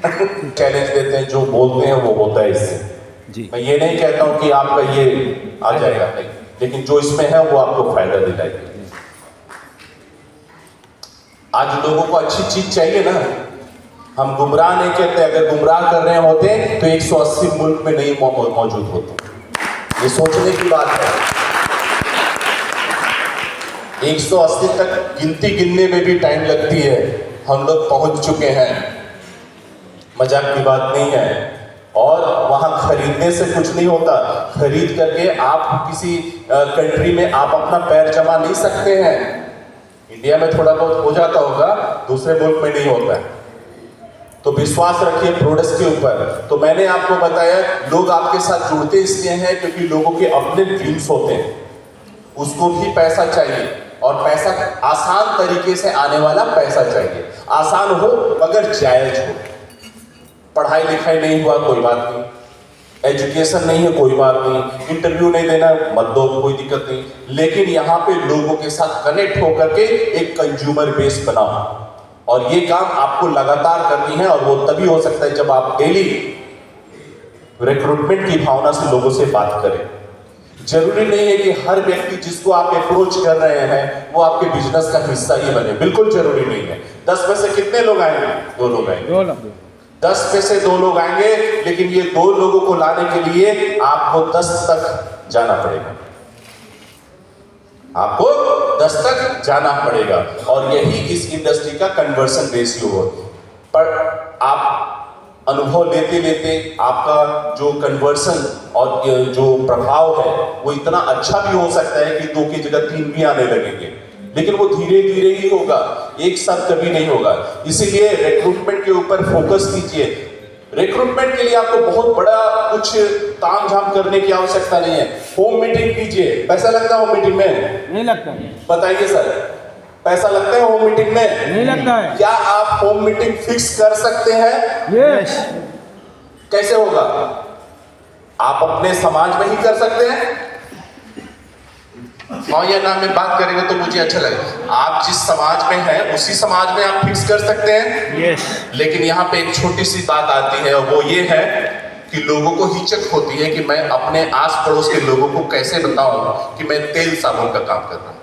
Challenge देते हैं, जो बोलते हैं वो होता है इससे जी। मैं ये नहीं कहता हूं कि आपका ये आ जाएगा, नहीं, लेकिन जो इसमें है वो आपको फायदा दिलाएगी। आज लोगों को अच्छी चीज चाहिए ना, हम गुमराह नहीं कहते, अगर गुमराह कर रहे होते तो 180 मुल्क में नहीं मौजूद होते। ये सोचने की बात है। 180 तक गिनती गिनने में भी टाइम लगती है, हम लोग पहुंच चुके हैं, मजाक की बात नहीं है। और वहां खरीदने से कुछ नहीं होता, खरीद करके आप किसी कंट्री में आप अपना पैर जमा नहीं सकते हैं। इंडिया में थोड़ा बहुत हो जाता होगा, दूसरे मुल्क में नहीं होता है। तो विश्वास रखिए प्रोडक्ट्स के ऊपर। तो मैंने आपको बताया, लोग आपके साथ जुड़ते इसलिए हैं क्योंकि लोगों के अपने ड्रीम्स होते हैं, उसको भी पैसा चाहिए, और पैसा आसान तरीके से आने वाला पैसा चाहिए। आसान हो मगर जायज हो। पढ़ाई लिखाई नहीं हुआ कोई बात नहीं, एजुकेशन नहीं है कोई बात नहीं, इंटरव्यू नहीं देना मत दो, कोई दिक्कत नहीं, लेकिन यहाँ पे लोगों के साथ कनेक्ट होकर के एक कंज्यूमर बेस बनाओ। और ये काम आपको लगातार करनी है, और वो तभी हो सकता है जब आप डेली रिक्रूटमेंट की भावना से लोगों से बात करें। जरूरी नहीं है कि हर व्यक्ति जिसको आप अप्रोच कर रहे हैं वो आपके बिजनेस का हिस्सा ही बने, बिल्कुल जरूरी नहीं है। 10 में से कितने लोग आएंगे? 2 लोग आएंगे। 10 में से 2 लोग आएंगे, लेकिन ये 2 लोगों को लाने के लिए आपको 10 तक जाना पड़ेगा, आपको 10 तक जाना पड़ेगा। और यही इस इंडस्ट्री का कन्वर्सन रेशियो है। पर आप अनुभव लेते लेते आपका जो कन्वर्सन और जो प्रभाव है वो इतना अच्छा भी हो सकता है कि 2 की जगह 3 भी आने लगेंगे, लेकिन वो धीरे धीरे ही होगा, एक साथ कभी नहीं होगा। इसीलिए रिक्रूटमेंट के ऊपर फोकस कीजिए। रिक्रूटमेंट के लिए आपको बहुत बड़ा कुछ तामझाम करने की आवश्यकता नहीं है। होम मीटिंग कीजिए। पैसा लगता है होम मीटिंग में? नहीं लगता। बताइए सर, पैसा लगता है होम मीटिंग में? नहीं लगता है। क्या आप होम मीटिंग फिक्स कर सकते हैं? यस। कैसे होगा? आप अपने समाज में ही कर सकते हैं। हाँ या ना में बात करेंगे तो मुझे अच्छा लगेगा। आप जिस समाज में हैं उसी समाज में आप फिक्स कर सकते हैं। यस। लेकिन यहाँ पे एक छोटी सी बात आती है, वो ये है कि लोगों को हिचक होती है कि मैं अपने आस पड़ोस के लोगों को कैसे बताऊं कि मैं तेल साबुन का काम कर रहा हूं।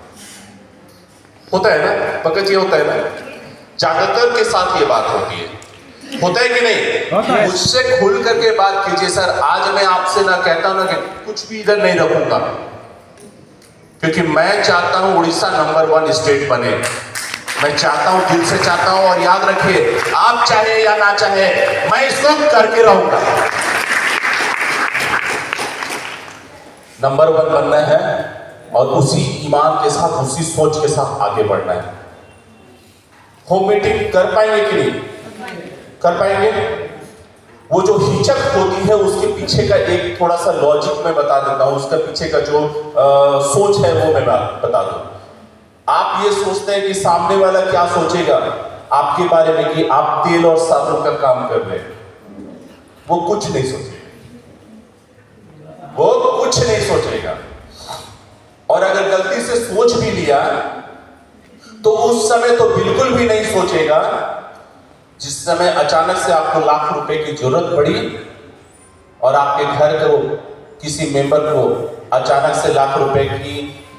होता है ना पंकज, ये होता है ना, ज्यादातर के साथ ये बात होती है, होता है कि नहीं? मुझसे खुल करके बात कीजिए। सर आज मैं आपसे ना कहता हूं ना कि कुछ भी इधर नहीं रखूंगा, क्योंकि मैं चाहता हूं उड़ीसा नंबर 1 स्टेट बने। मैं चाहता हूं, दिल से चाहता हूं, और याद रखिए आप चाहे या ना चाहे मैं इसको करके रहूंगा। नंबर 1 बनना है, और उसी ईमान के साथ, उसी सोच के साथ आगे बढ़ना है। होम मीटिंग कर पाएंगे कि नहीं कर पाएंगे? वो जो हिचक होती है उसके पीछे का एक थोड़ा सा लॉजिक मैं बता देता हूं, उसका पीछे का जो सोच है वो मैं बता दूं। आप ये सोचते हैं कि सामने वाला क्या सोचेगा आपके बारे में कि आप तेल और साबुन का काम कर रहे हैं। वो कुछ नहीं सोचेगा, वो कुछ नहीं सोचेगा। और अगर गलती से सोच भी लिया तो उस समय तो बिल्कुल भी नहीं सोचेगा जिस समय अचानक से आपको लाख रुपए की जरूरत पड़ी और आपके घर को किसी मेंबर को अचानक से लाख रुपए की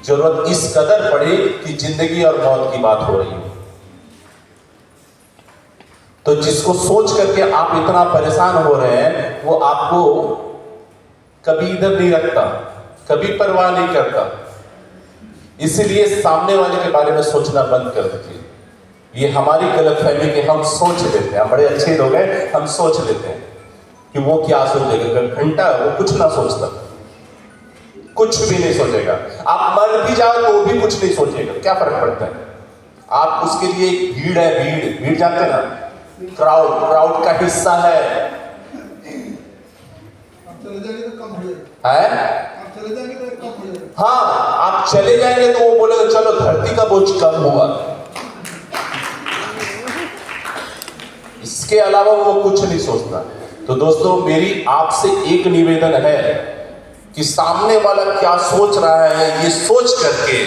जरूरत इस कदर पड़ी कि जिंदगी और मौत की बात हो रही हो। तो जिसको सोच करके आप इतना परेशान हो रहे हैं वो आपको कभी इधर नहीं रखता, कभी परवाह नहीं करता। इसीलिए सामने वाले के बारे में सोचना बंद कर दीजिए। ये हमारी गलतफहमी कि हम सोच लेते हैं, हम बड़े अच्छे लोग हैं, हम सोच लेते हैं कि वो क्या सोचेगा। घंटा वो कुछ ना सोचता, कुछ भी नहीं सोचेगा। आप मर भी जाओ तो वो भी कुछ नहीं सोचेगा, क्या फर्क पड़ता है? आप उसके लिए एक भीड़ है, भीड़ जानते हैं ना, क्राउड का हिस्सा है। हाँ, आप चले जाएंगे तो वो बोलेगा चलो धरती का बोझ कम हुआ। इसके अलावा वो कुछ नहीं सोचता। तो दोस्तों मेरी आपसे एक निवेदन है कि सामने वाला क्या सोच रहा है ये सोच करके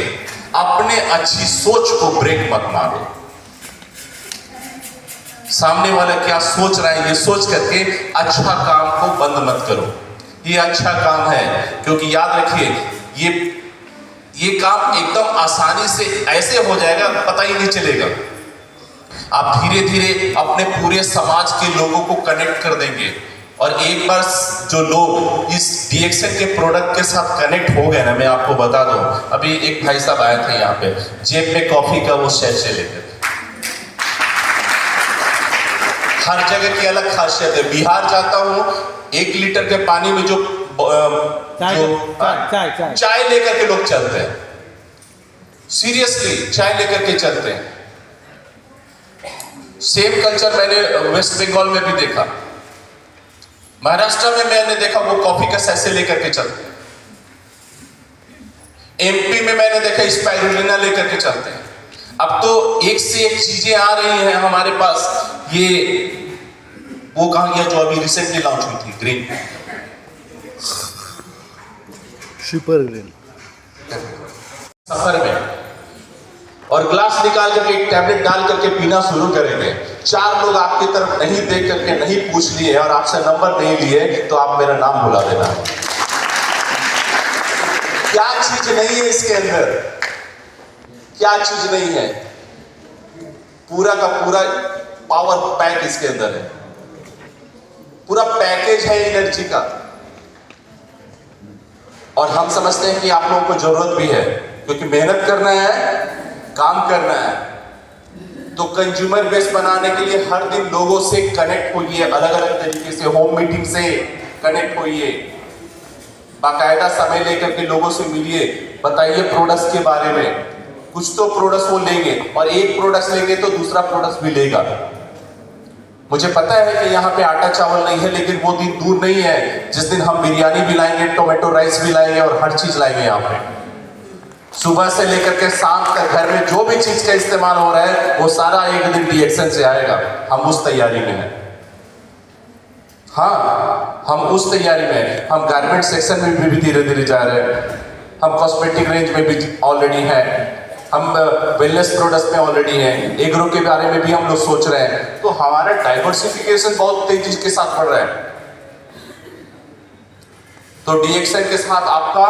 अपने अच्छी सोच को ब्रेक मत मारो। सामने वाला क्या सोच रहा है ये सोच करके अच्छा काम को बंद मत करो। ये अच्छा काम है, क्योंकि याद रखिए ये काम एकदम आसानी से ऐसे हो जाएगा पता ही नहीं चलेगा। आप धीरे धीरे अपने पूरे समाज के लोगों को कनेक्ट कर देंगे, और एक बार जो लोग इस DXN के प्रोडक्ट के साथ कनेक्ट हो गए ना, मैं आपको बता दूं, अभी एक भाई साहब आए थे यहाँ पे जेब में कॉफी का वो सैशे लेकर। हर जगह की अलग खासियत है। बिहार जाता हूँ 1 लीटर के पानी में जो चाय लेकर के लोग चलते हैं, सीरियसली चाय लेकर के चलते हैं। सेम कल्चर मैंने वेस्ट बंगाल में भी देखा, महाराष्ट्र में मैंने देखा वो कॉफी का सैसे लेकर के चलते हैं। MP में मैंने देखा स्पाइरुलिना लेकर के चलते हैं। अब तो एक से एक चीजें आ रही हैं हमारे पास। ये वो कहा गया जो अभी रिसेंटली लॉन्च हुई थी, ग्रीन सुपर ग्रीन सफर में, और ग्लास निकाल करके एक टैबलेट डाल करके पीना शुरू करेंगे। 4 लोग आपकी तरफ नहीं देख करके नहीं पूछ लिए और आपसे नंबर नहीं लिए तो आप मेरा नाम बुला देना। क्या चीज नहीं है इसके अंदर, क्या चीज नहीं है? पूरा का पूरा पावर पैक इसके अंदर है, पूरा पैकेज है एनर्जी का। और हम समझते हैं कि आप लोगों को जरूरत भी है, क्योंकि मेहनत करना है, काम करना है। तो कंज्यूमर बेस बनाने के लिए हर दिन लोगों से कनेक्ट होइए, अलग अलग तरीके से होम मीटिंग से कनेक्ट होइए, बाकायदा समय लेकर के लोगों से मिलिए, बताइए प्रोडक्ट्स के बारे में। कुछ तो प्रोडक्ट्स वो लेंगे, और एक प्रोडक्ट लेंगे तो दूसरा प्रोडक्ट भी लेगा। मुझे पता है कि यहाँ पे आटा चावल नहीं है, लेकिन वो दिन दूर नहीं है जिस दिन हम बिरयानी भी लाएंगे, टोमेटो राइस भी लाएंगे और हर चीज लाएंगे। यहाँ पे सुबह से लेकर के शाम तक घर में जो भी चीज का इस्तेमाल हो रहा है वो सारा एक दिन DXN से आएगा। हम उस तैयारी में हैं। हाँ, हम उस तैयारी में हैं। हम गारमेंट सेक्शन में भी धीरे धीरे जा रहे हैं। हम कॉस्मेटिक रेंज में भी ऑलरेडी हैं। हम वेलनेस प्रोडक्ट्स में ऑलरेडी हैं। एग्रो के बारे में भी हम लोग सोच रहे हैं। तो हमारा डाइवर्सिफिकेशन बहुत तेजी के साथ बढ़ रहा है। तो DXN के साथ आपका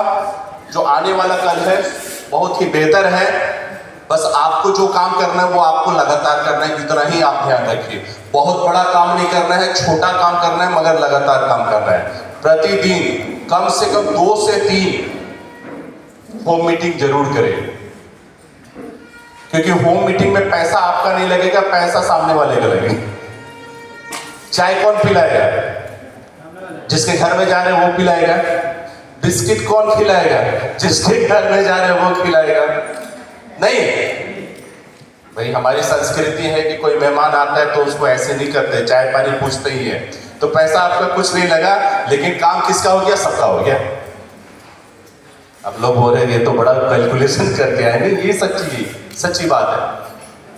जो आने वाला कल है बहुत ही बेहतर है। बस आपको जो काम करना है वो आपको लगातार करना है, इतना ही आप ध्यान रखिए। बहुत बड़ा काम नहीं करना है, छोटा काम करना है, मगर लगातार काम करना है। प्रतिदिन कम से कम 2 से 3 होम मीटिंग जरूर करें, क्योंकि होम मीटिंग में पैसा आपका नहीं लगेगा, पैसा सामने वाले का लगेगा। चाय कौन पिलाएगा? जिसके घर में जा रहे हैं वो पिलाएगा। बिस्किट कौन खिलाएगा? जिसके घर में जा रहे हैं वो खिलाएगा। नहीं भाई, हमारी संस्कृति है कि कोई मेहमान आता है तो उसको ऐसे नहीं करते, चाय पानी पूछते ही है। तो पैसा आपका कुछ नहीं लगा, लेकिन काम किसका हो गया? सबका हो गया। अब लोग हो रहे हैं तो बड़ा कैलकुलेशन करके आए, नहीं ये सच्ची बात है।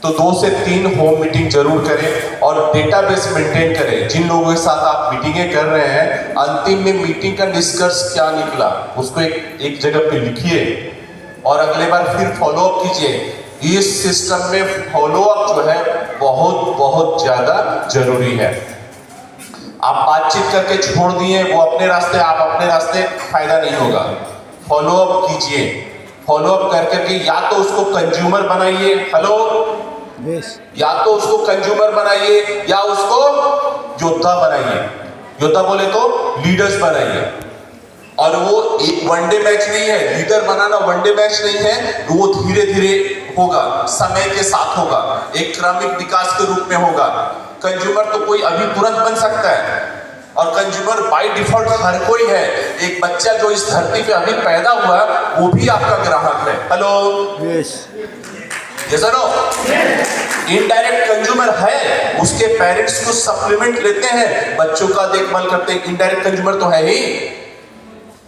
तो 2 से 3 होम मीटिंग जरूर करें और डेटाबेस मेंटेन करें। जिन लोगों के साथ आप मीटिंगें कर रहे हैं, अंतिम में मीटिंग का निष्कर्ष क्या निकला उसको एक जगह पे लिखिए और अगले बार फिर फॉलोअप कीजिए। इस सिस्टम में फॉलोअप जो है बहुत ज्यादा जरूरी है। आप बातचीत करके छोड़ दिए, वो अपने रास्ते आप अपने रास्ते, फायदा नहीं होगा। फॉलोअप कीजिए। फॉलोअप करके या तो उसको कंज्यूमर बनाइए, हेलो, या तो उसको कंज्यूमर बनाइए या उसको योद्धा बनाइए। योद्धा बोले तो लीडर्स बनाइए। और वो एक वनडे मैच नहीं है, लीडर बनाना वनडे मैच नहीं है। वो धीरे धीरे होगा, समय के साथ होगा, एक क्रमिक विकास के रूप में होगा। कंज्यूमर तो कोई अभी तुरंत बन सकता है, और कंज्यूमर बाय डिफॉल्ट हर कोई है। एक बच्चा जो इस धरती पे अभी पैदा हुआ वो भी आपका ग्राहक है। Hello, yes no, indirect consumer है। उसके पेरेंट्स को सप्लीमेंट लेते हैं, बच्चों का देखभाल करते हैं, इनडायरेक्ट कंज्यूमर तो है ही।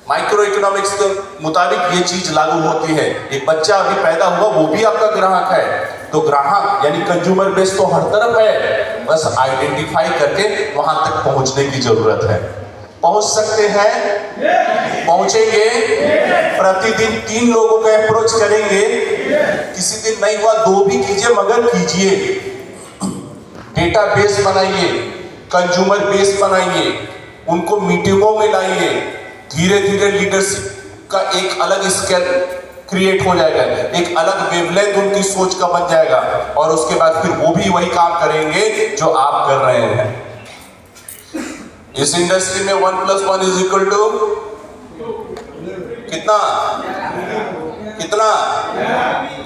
माइक्रो इकोनॉमिक्स के मुताबिक ये चीज लागू होती है। एक बच्चा अभी पैदा हुआ वो भी आपका ग्राहक है। तो ग्राहक यानी कंज्यूमर बेस तो हर तरफ है, बस आइडेंटिफाई करके वहां तक पहुंचने की जरूरत है। पहुंच सकते हैं, पहुंचेंगे। प्रतिदिन 3 लोगों का अप्रोच करेंगे। किसी दिन नहीं हुआ 2 भी कीजिए, मगर कीजिए। डेटा बेस बनाइए, कंज्यूमर बेस बनाइए, उनको मीटिंगों में लाइए। धीरे धीरे लीडरशिप का एक अलग स्केल क्रिएट हो जाएगा, एक अलग वेवलेंथ उनकी सोच का बन जाएगा, और उसके बाद फिर वो भी वही काम करेंगे जो आप कर रहे हैं। इस इंडस्ट्री में 1+1 इज इक्वल टू कितना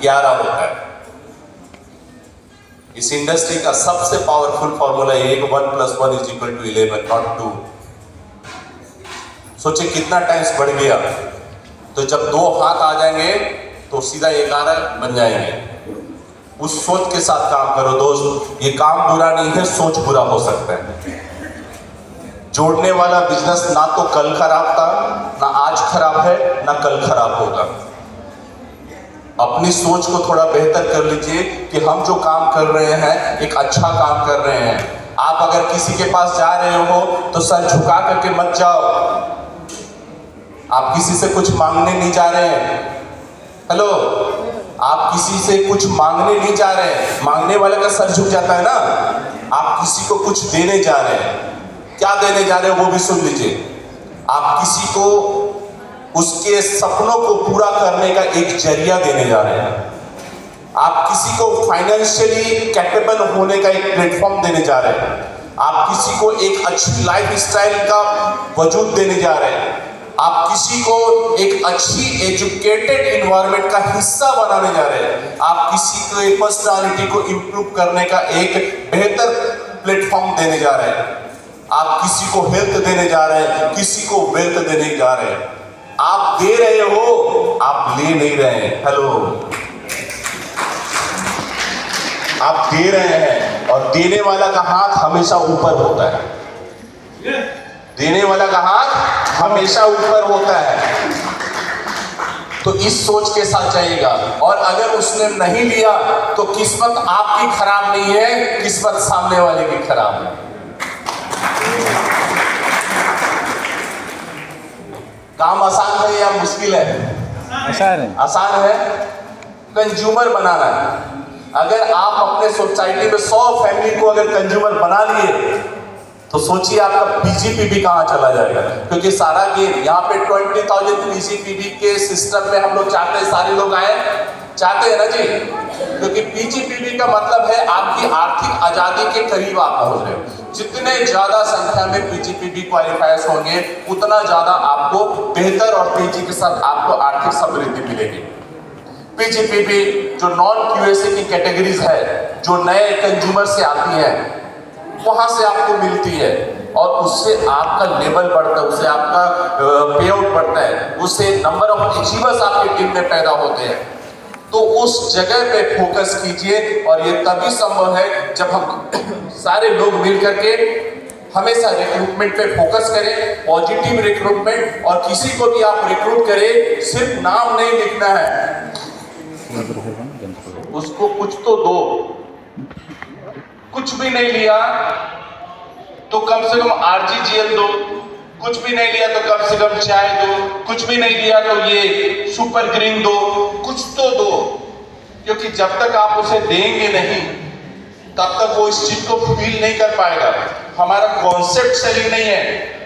11 होता है। इस इंडस्ट्री का सबसे पावरफुल फॉर्मूला ये 1+1 इज इक्वल टू 11, नॉट 2। सोचिए कितना टाइम्स बढ़ गया। तो जब 2 हाथ आ जाएंगे तो सीधा 11 बन जाएंगे। उस सोच के साथ काम करो दोस्त। ये काम बुरा नहीं है, सोच बुरा हो सकता है। जोड़ने वाला बिजनेस ना तो कल खराब था, ना आज खराब है, ना कल खराब होगा। अपनी सोच को थोड़ा बेहतर कर लीजिए कि हम जो काम कर रहे हैं एक अच्छा काम कर रहे हैं। आप अगर किसी के पास जा रहे हो तो सर झुका करके मत जाओ। आप किसी से कुछ मांगने नहीं जा रहे हैं। हेलो, आप किसी से कुछ मांगने नहीं जा रहे हैं। मांगने वाले का सर झुक जाता है ना। आप किसी को कुछ देने जा रहे हैं। क्या देने जा रहे हैं वो भी सुन लीजिए। आप किसी को उसके सपनों को पूरा करने का एक जरिया देने जा रहे हैं। आप किसी को फाइनेंशियली कैपेबल होने का एक प्लेटफॉर्म देने जा रहे हैं। आप किसी को एक अच्छी लाइफ स्टाइल का वजूद देने जा रहे हैं। आप किसी को एक अच्छी एजुकेटेड एनवायरनमेंट का हिस्सा बनाने जा रहे हैं। आप किसी को एक पर्सनालिटी को इंप्रूव करने का एक बेहतर प्लेटफॉर्म देने जा रहे हैं। आप किसी को हेल्थ देने जा रहे हैं, किसी को वेल्थ देने जा रहे हैं। आप दे रहे हो, आप ले नहीं रहे हैं। हेलो, आप दे रहे हैं, और देने वाला का हाथ हमेशा ऊपर होता है। देने वाला का हाथ हमेशा ऊपर होता है। तो इस सोच के साथ जाइएगा। और अगर उसने नहीं लिया तो किस्मत आपकी खराब नहीं है, किस्मत सामने वाले की खराब है। काम आसान है या मुश्किल है? आसान है। कंज्यूमर बनाना है। अगर आप अपने सोसाइटी में 100 फैमिली को अगर कंज्यूमर बना लिए तो सोचिए आपका पीजीपीबी कहां चला जाएगा। क्योंकि सारा गेम यहाँ पे 20,000 पीजीपीबी के सिस्टम में हम लोग चाहते हैं सारे लोग आए, चाहते हैं ना जी। क्योंकि पीजीपीबी का मतलब है आपकी आर्थिक आजादी के करीब आप पहुंच रहे हो। जितने ज्यादा संख्या में पीजीपीबी क्वालिफायर्स होंगे उतना ज्यादा आपको बेहतर और तेजी के साथ आपको आर्थिक समृद्धि मिलेगी। पीजीपीबी जो नॉन क्यूएसए की कैटेगरीज है, जो नए कंज्यूमर से आती है, वहां से आपको मिलती है, और उससे आपका लेवल बढ़ता है, उससे आपका पे आउट बढ़ता है, उससे नंबर ऑफ अचीवर्स आपकी टीम में पैदा होते हैं। तो उस जगह पे फोकस कीजिए, और ये तभी संभव है जब हम सारे लोग मिल करके हमेशा रिक्रूटमेंट पे फोकस करें, पॉजिटिव रिक्रूटमेंट। और किसी को भी आप रिक्रूट करें, सिर्फ नाम नहीं लिखना है, उसको कुछ तो दो। कुछ भी नहीं लिया तो कम से कम आरजीजीएल दो, कुछ भी नहीं लिया तो कम से कम चाय दो, कुछ भी नहीं लिया तो ये सुपर ग्रीन दो, कुछ तो दो। क्योंकि जब तक आप उसे देंगे नहीं तब तक वो इस चीज को फील नहीं कर पाएगा। हमारा कॉन्सेप्ट सेलिंग नहीं है,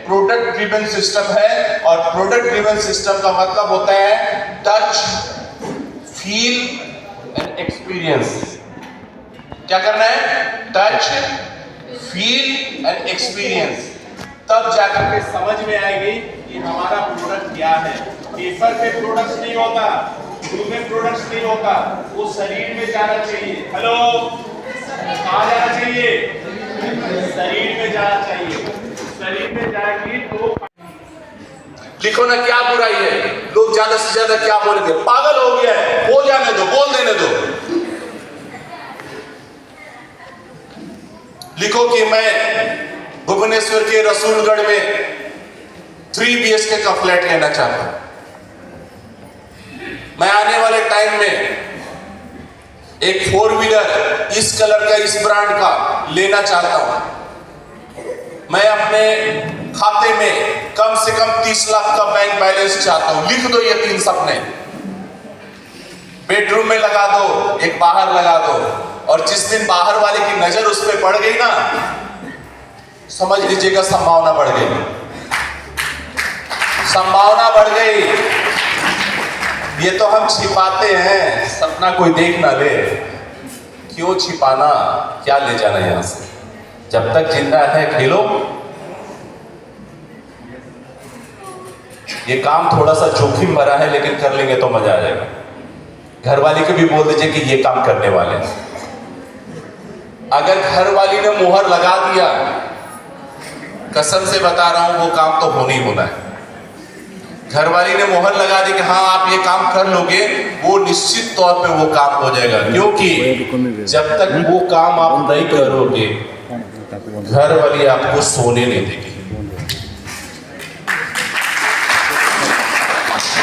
प्रोडक्ट ड्रिवन सिस्टम है। और प्रोडक्ट ड्रिवन सिस्टम का मतलब होता है टच, फील एंड एक्सपीरियंस। क्या करना है? Touch, feel and experience. तब जाकर के समझ में आएगी कि हमारा प्रोडक्ट क्या है। पेपर पे प्रोडक्ट नहीं होता, मुंह में प्रोडक्ट नहीं होता, वो शरीर में जाना चाहिए। हेलो, कहाँ जाना चाहिए? शरीर में जाना चाहिए। शरीर में जाएगी तो लिखो ना क्या बुराई है। लोग ज्यादा से ज्यादा क्या बोलेंगे? पागल हो गया है, हो जाने दो, बोल देने दो। लिखो कि मैं भुवनेश्वर के रसूलगढ़ में 3 BHK का फ्लैट लेना चाहता हूं। मैं आने वाले टाइम में एक 4 व्हीलर इस कलर का, इस ब्रांड का लेना चाहता हूं। मैं अपने खाते में कम से कम 30 लाख का बैंक बैलेंस चाहता हूं। लिख दो ये 3 सपने, बेडरूम में लगा दो, एक बाहर लगा दो। और जिस दिन बाहर वाले की नजर उस पर पड़ गई ना, समझ लीजिएगा संभावना बढ़ गई, संभावना बढ़ गई। ये तो हम छिपाते हैं, सपना कोई देख ना ले, क्यों छिपाना, क्या ले जाना यहां से, जब तक जिंदा है खेलो। ये काम थोड़ा सा जोखिम भरा है, लेकिन कर लेंगे तो मजा आ जाएगा। घर वाले को भी बोल दीजिए कि ये काम करने वाले हैं। अगर घर वाली ने मुहर लगा दिया, कसम से बता रहा हूं, वो काम तो होना ही होना है। घर वाली ने मुहर लगा दी कि हाँ आप ये काम कर लोगे, वो निश्चित तौर पे वो काम हो जाएगा। क्योंकि जब तक वो काम आप नहीं करोगे, घर वाली आपको सोने नहीं देगी।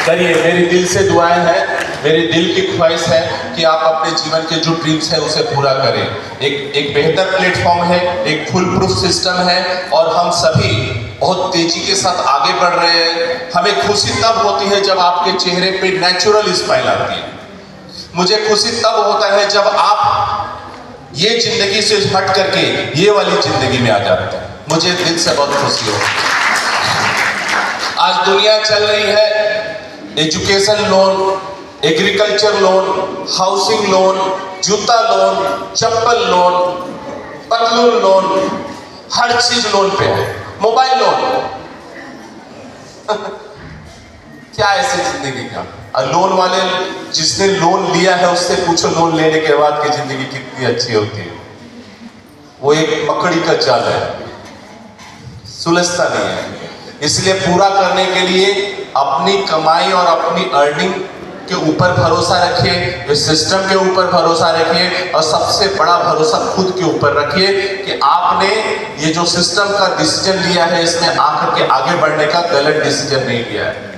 करिए, मेरी दिल से दुआएं हैं, मेरी दिल की ख्वाहिश है कि आप अपने जीवन के जो ड्रीम्स हैं उसे पूरा करें। एक बेहतर प्लेटफॉर्म है, एक फुल प्रूफ सिस्टम है, और हम सभी बहुत तेजी के साथ आगे बढ़ रहे हैं। हमें खुशी तब होती है जब आपके चेहरे पे नेचुरल स्माइल आती है। मुझे खुशी तब होता है जब आप ये जिंदगी से हट करके ये वाली जिंदगी में आ जाते हैं। मुझे दिल से बहुत खुशी हो। आज दुनिया चल रही है education loan, agriculture loan, housing loan, जूता लोन, चप्पल लोन, पतलून लोन, हर चीज लोन पे है, मोबाइल लोन। क्या ऐसी जिंदगी का? लोन वाले, जिसने लोन लिया है उससे पूछो लोन लेने के बाद की जिंदगी कितनी अच्छी होती है। वो एक मकड़ी का जाल है, सुलझता नहीं है। इसलिए पूरा करने के लिए अपनी कमाई और अपनी अर्निंग के ऊपर भरोसा रखिए, इस सिस्टम के ऊपर भरोसा रखिए, और सबसे बड़ा भरोसा खुद के ऊपर रखिए कि आपने ये जो सिस्टम का डिसीजन लिया है, इसमें आकर के आगे बढ़ने का गलत डिसीजन नहीं लिया है।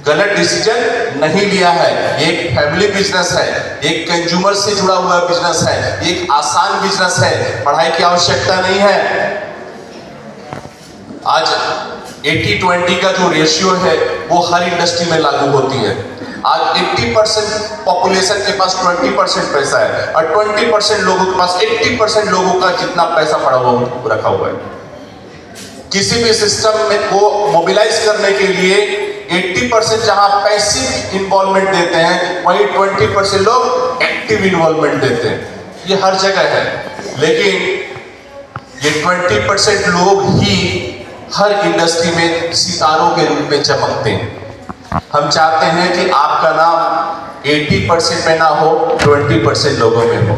गलत डिसीजन नहीं लिया है। एक फैमिली बिजनेस है, एक कंज्यूमर से जुड़ा हुआ बिजनेस है, एक आसान बिजनेस है, पढ़ाई की आवश्यकता नहीं है। आज 80-20 का जो रेशियो है वो हर इंडस्ट्री में लागू होती है। आज 80% पॉपुलेशन के पास 20% पैसा है, और 20% लोगों के पास 80% लोगों का जितना पैसा पड़ा हुआ रखा हुआ है। किसी भी सिस्टम में को मोबिलाइज करने के लिए 80% जहां पैसिव इन्वॉल्वमेंट देते हैं, वहीं 20% लोग एक्टिव इन्वॉल्वमेंट देते हैं। ये हर जगह है, लेकिन ये 20% लोग ही हर इंडस्ट्री में सितारों के रूप में चमकते हैं। हम चाहते हैं कि आपका नाम 80% में ना हो, 20% लोगों में हो।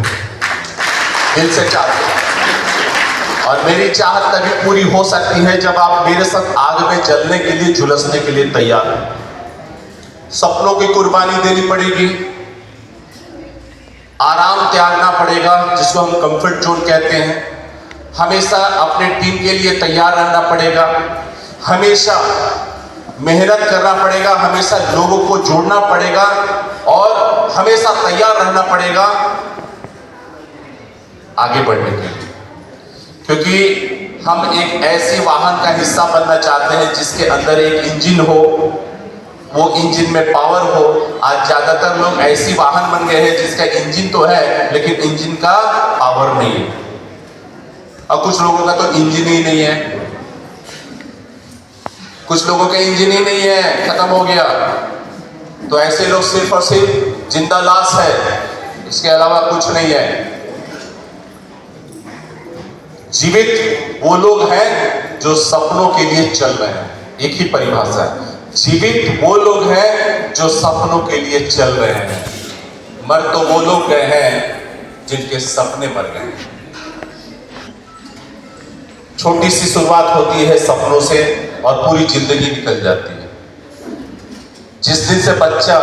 दिल से चाहते हैं, और मेरी चाहत तभी पूरी हो सकती है जब आप मेरे साथ आग में जलने के लिए, झुलसने के लिए तैयार हो। सपनों की कुर्बानी देनी पड़ेगी, आराम त्यागना पड़ेगा, जिसको हम कंफर्ट जोन कहते हैं। हमेशा अपने टीम के लिए तैयार रहना पड़ेगा, हमेशा मेहनत करना पड़ेगा, हमेशा लोगों को जोड़ना पड़ेगा, और हमेशा तैयार रहना पड़ेगा आगे बढ़ने के लिए। क्योंकि हम एक ऐसे वाहन का हिस्सा बनना चाहते हैं जिसके अंदर एक इंजन हो, वो इंजन में पावर हो। आज ज्यादातर लोग ऐसी वाहन बन गए हैं जिसका इंजन तो है, लेकिन इंजन का पावर नहीं है। और कुछ लोगों का तो इंजन ही नहीं है, कुछ लोगों का इंजन ही नहीं है, खत्म हो गया। तो ऐसे लोग सिर्फ और सिर्फ जिंदा लाश है, इसके अलावा कुछ नहीं है। जीवित वो लोग हैं जो सपनों के लिए चल रहे हैं। एक ही परिभाषा है, जीवित वो लोग हैं जो सपनों के लिए चल रहे हैं। मर तो वो लोग गए हैं जिनके सपने मर गए हैं। छोटी सी शुरुआत होती है सपनों से, और पूरी जिंदगी निकल जाती है। जिस दिन से बच्चा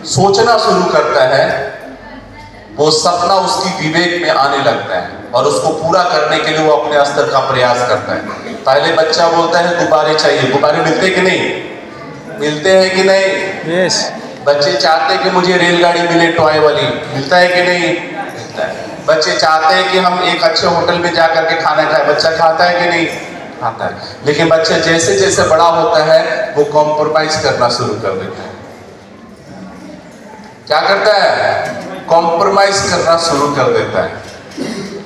सोचना शुरू करता है, वो सपना उसकी विवेक में आने लगता है, और उसको पूरा करने के लिए वो अपने स्तर का प्रयास करता है। पहले बच्चा बोलता है गुब्बारे चाहिए, गुब्बारे मिलते कि नहीं? मिलते हैं कि नहीं? यस। बच्चे चाहते हैं कि मुझे रेलगाड़ी मिले टॉय वाली, मिलता है कि नहीं? मिलता है। बच्चे चाहते हैं कि हम एक अच्छे होटल में जा करके खाना खाएं, बच्चा खाता है कि नहीं? खाता है। लेकिन बच्चा जैसे जैसे बड़ा होता है वो कॉम्प्रोमाइज करना शुरू कर देता है। क्या करता है? कॉम्प्रोमाइज करना शुरू कर देता है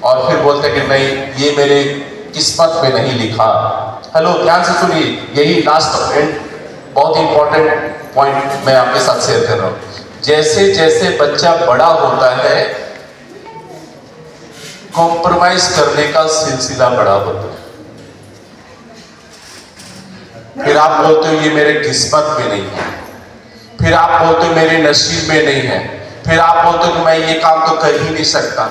और फिर बोलते हैं कि नहीं, ये मेरे किस्मत में नहीं लिखा। हेलो, ध्यान से सुनिए, यही लास्ट एंड बहुत इंपॉर्टेंट पॉइंट मैं आपके साथ शेयर कर रहा हूं। जैसे जैसे बच्चा बड़ा होता है, कॉम्प्रोमाइज करने का सिलसिला बड़ा होता है। फिर आप बोलते हो ये मेरे किस्मत में नहीं है, फिर आप बोलते हो मेरे नसीब में नहीं है, फिर आप बोलते हो कि मैं ये काम तो कर ही नहीं सकता।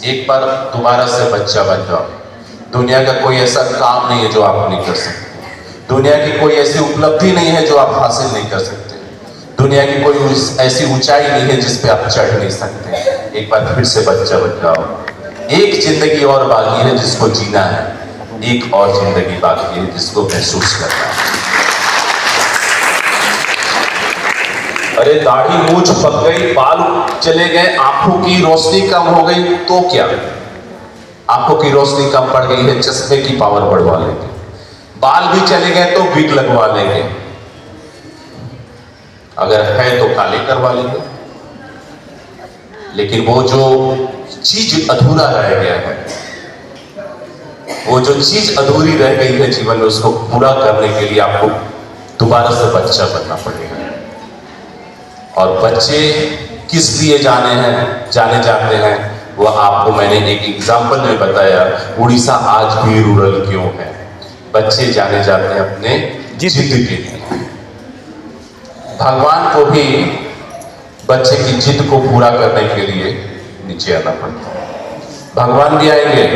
एक बार दोबारा से बच्चा बन जाओ। दुनिया का कोई ऐसा काम नहीं है जो आप नहीं कर सकते। दुनिया की कोई ऐसी उपलब्धि नहीं है जो आप हासिल नहीं कर सकते। दुनिया की कोई ऐसी ऊंचाई नहीं है जिस पे आप चढ़ नहीं सकते। एक बार फिर से बच्चा बन जाओ। एक जिंदगी और बाकी है जिसको जीना है, एक और जिंदगी बाकी है जिसको महसूस करना है। अरे दाढ़ी मूंछ पक गई, बाल चले गए, आंखों की रोशनी कम हो गई तो क्या? आंखों की रोशनी कम पड़ गई है, चश्मे की पावर बढ़वा लेंगे। बाल भी चले गए तो विग लगवा लेंगे, अगर है तो काले करवा लेंगे। लेकिन वो जो चीज अधूरा रह गया है, वो जो चीज अधूरी रह गई है जीवन में, उसको पूरा करने के लिए आपको दोबारा से बच्चा बनना पड़ेगा। और बच्चे किस लिए जाने जाते हैं, वो आपको मैंने एक एग्जाम्पल में बताया। उड़ीसा आज भी रूरल क्यों है? बच्चे जाने जाते हैं अपने जिद के लिए। भगवान को भी बच्चे की जिद को पूरा करने के लिए नीचे आना पड़ता है। भगवान भी आएंगे,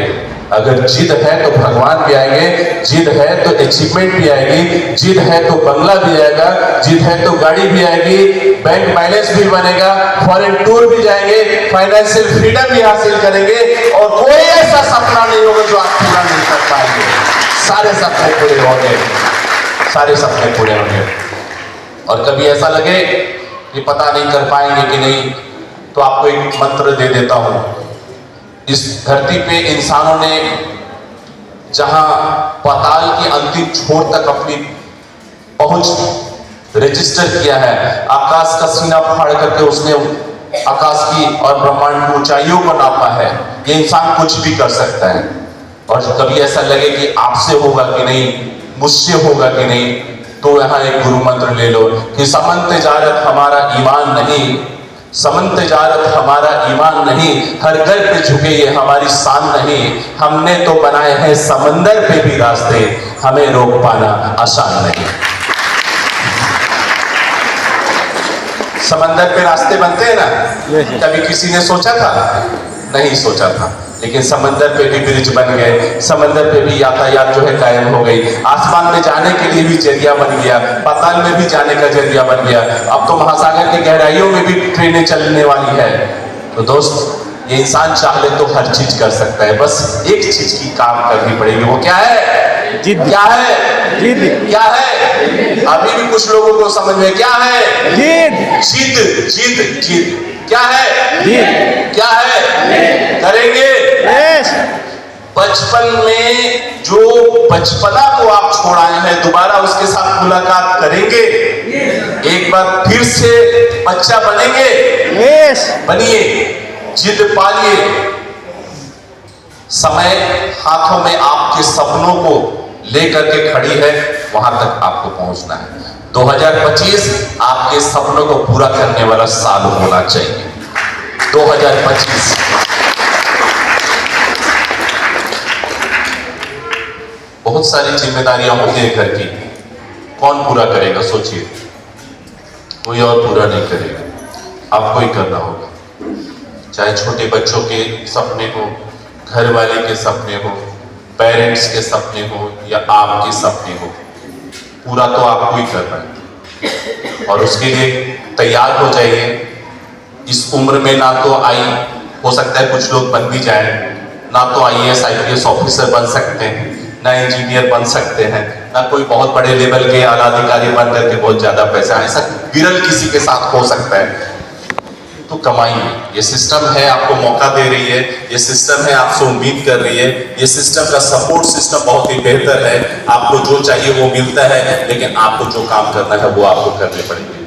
अगर जिद है तो भगवान भी आएंगे, जिद है तो अचीवमेंट भी आएगी, जिद है तो बंगला भी आएगा, जिद है तो गाड़ी भी आएगी, बैंक बैलेंस भी बनेगा, फॉरेन टूर भी जाएंगे, फाइनेंशियल फ्रीडम भी हासिल करेंगे, और कोई ऐसा सपना नहीं होगा जो आप पूरा नहीं कर पाएंगे। सारे सपने पूरे होंगे, सारे सपने पूरे होंगे। और कभी ऐसा लगे कि पता नहीं कर पाएंगे कि नहीं, तो आपको एक मंत्र दे देता हूं। इस धरती पे इंसानों ने जहां पाताल की अंतिम छोर तक अपनी पहुंच रजिस्टर किया है, आकाश का सीना फाड़ करके उसने आकाश की और ब्रह्मांड की ऊंचाइयों को नापा है। ये इंसान कुछ भी कर सकता है। और कभी ऐसा लगे कि आपसे होगा कि नहीं, मुझसे होगा कि नहीं, तो यहां एक गुरु मंत्र ले लो कि समन तिजारत हमारा ईमान नहीं, समन तिजारत हमारा ईमान नहीं, हर घर पे झुके ये हमारी शान नहीं। हमने तो बनाए हैं समंदर पे भी रास्ते, हमें रोक पाना आसान नहीं। समंदर पे रास्ते बनते हैं ना, कभी किसी ने सोचा था? नहीं सोचा था। लेकिन समंदर पे भी ब्रिज बन गए, समंदर पे भी यातायात जो है कायम हो गई, आसमान में जाने के लिए भी जरिया बन गया, पाताल में भी जाने का जरिया बन गया। अब तो महासागर की गहराइयों में भी ट्रेनें चलने वाली है। तो दोस्त, ये इंसान चाहे तो हर चीज कर सकता है, बस एक चीज की काम करनी पड़ेगी। वो क्या है? जिद। क्या है? जिद। क्या है? अभी भी कुछ लोगों को समझ में क्या है? जिद। जिद, जिद, जिद। क्या है? जिद। क्या है? करेंगे। बचपन में जो बचपना को आप छोड़ाए हैं, दोबारा उसके साथ मुलाकात करेंगे? एक बार फिर से बच्चा बनेंगे? बनिए, जिद पालिए। समय हाथों में आपके सपनों को लेकर के खड़ी है, वहां तक आपको पहुंचना है। 2025 आपके सपनों को पूरा करने वाला साल होना चाहिए। 2025 बहुत सारी जिम्मेदारियां होती है घर की, कौन पूरा करेगा? सोचिए, कोई और पूरा नहीं करेगा, आपको ही करना होगा। चाहे छोटे बच्चों के सपने हो, घर वाले के सपने हो, पेरेंट्स के सपने हो, या आपके सपने हो, पूरा तो आपको ही करना है। और उसके लिए तैयार हो जाइए। इस उम्र में ना तो हो सकता है कुछ लोग बन भी जाए, ना तो IAS IPS ऑफिसर बन सकते हैं, ना इंजीनियर बन सकते हैं, ना कोई बहुत बड़े लेवल के आला अधिकारी बन करके बहुत ज्यादा पैसा, ऐसा विरल किसी के साथ हो सकता है। तो कमाइए, ये सिस्टम है, आपको मौका दे रही है, ये सिस्टम है, आपसे उम्मीद कर रही है, ये सिस्टम का सपोर्ट सिस्टम बहुत ही बेहतर है। आपको जो चाहिए वो मिलता है, लेकिन आपको जो काम करना है वो आपको करने पड़ेंगे।